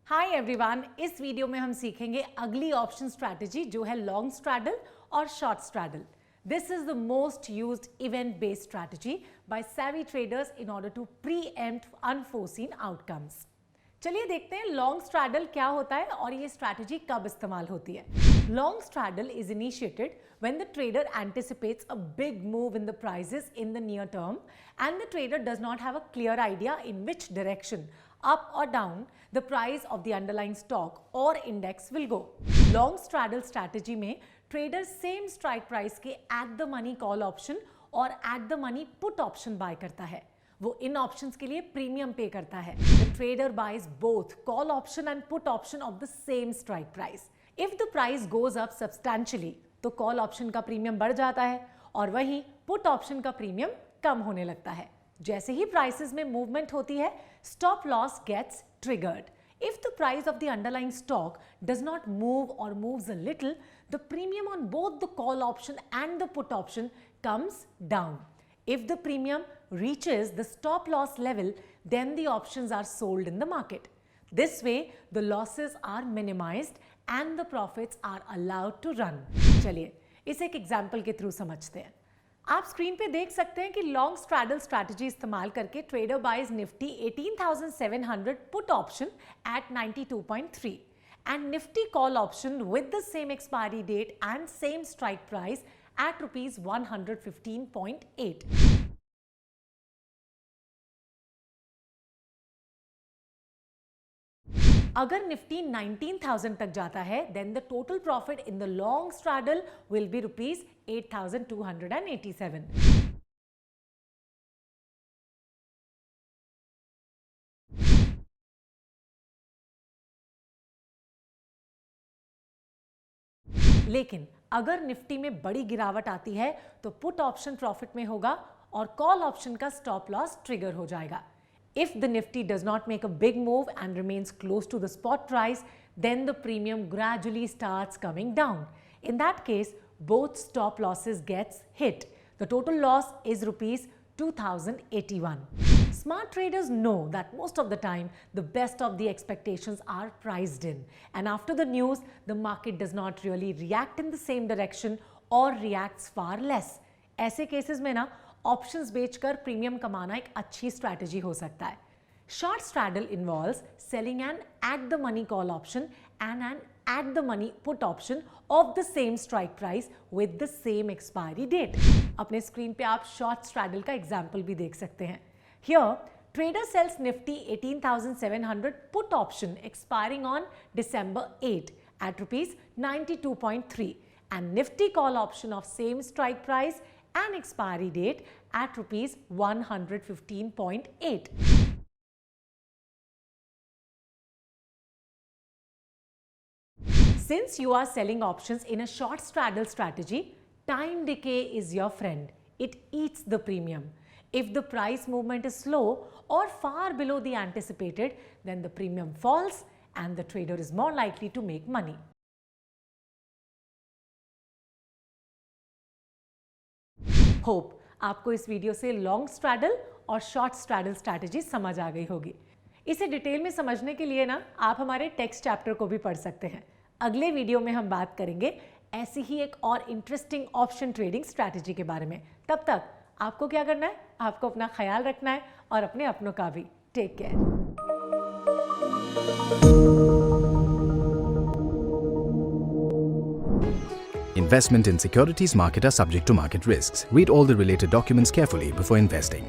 Hi everyone, इस video में हम सीखेंगे अगली ऑप्शन स्ट्रैटेजी जो है लॉन्ग स्ट्रैडल और short straddle. This is the most used event-based strategy by savvy traders in order to preempt unforeseen outcomes. चलिए देखते हैं लॉन्ग स्ट्रैडल क्या होता है और ये स्ट्रैटेजी कब इस्तेमाल होती है. Long straddle is initiated when the trader anticipates a big move in the prices in the near term and the trader does not have a clear idea in which direction, up or down, the price of the underlying stock or index will go. Long straddle strategy में trader same strike price के at the money call option और at the money put option buy करता है. वो इन options के लिए premium पे करता है. The trader buys both call option and put option of the same strike price. If the price goes up substantially तो कॉल ऑप्शन का प्रीमियम बढ़ जाता है और वहीं पुट ऑप्शन का प्रीमियम कम होने लगता है. जैसे ही प्राइसेस में मूवमेंट होती है, stop loss gets triggered. If the price of the underlying stock does not move or moves a little, the premium on both the call option and the put option comes down. If the premium reaches the stop loss level, then the options are sold in the market. This way, the losses are minimized and the profits are allowed to run. चलिए इसे एक example के through समझते हैं. आप screen पे देख सकते हैं कि लॉन्ग स्ट्रैडल स्ट्रैटेजी इस्तेमाल करके trader buys Nifty 18,700 put option at 92.3 and Nifty call option with the same expiry date and same strike price at rupees 115.8. अगर निफ्टी 19,000 तक जाता है then the total profit in the long straddle will be rupees 8,287. लेकिन अगर Nifty में बड़ी गिरावट आती है तो पुट ऑप्शन प्रॉफिट में होगा और कॉल ऑप्शन का स्टॉप लॉस ट्रिगर हो जाएगा. If the Nifty does not make a big move and remains close to the spot price, then the premium gradually starts coming down. In that case, both stop losses gets hit. The total loss is rupees 2,081. Smart traders know that most of the time, the best of the expectations are priced in. And after the news, the market does not really react in the same direction or reacts far less. ऐसे cases में ना options बेचकर premium कमाना एक अच्छी strategy हो सकता है. Short straddle involves selling an at the money call option and an at the money put option of the same strike price with the same expiry date. अपने स्क्रीन पे आप शॉर्ट स्ट्रैडल का example भी देख सकते हैं. Here trader sells Nifty 18,700 put option expiring on December 8 at rupees 92.3 and Nifty call option of same strike price and expiry date at rupees 115.8. Since you are selling options in a short straddle strategy, time decay is your friend. It eats the premium. If the price movement is slow or far below the anticipated, then the premium falls and the trader is more likely to make money. Hope आपको इस video से long straddle और short straddle strategy समझ आ गई होगी. इसे detail में समझने के लिए ना आप हमारे टेक्स्ट चैप्टर को भी पढ़ सकते हैं. अगले वीडियो में हम बात करेंगे ऐसी ही एक और इंटरेस्टिंग ऑप्शन ट्रेडिंग स्ट्रैटेजी के बारे में. तब तक आपको क्या करना है? आपको अपना ख्याल रखना है और अपने अपनों का भी. Take care. Investment in securities market are subject to market risks. Read all the related documents carefully before investing.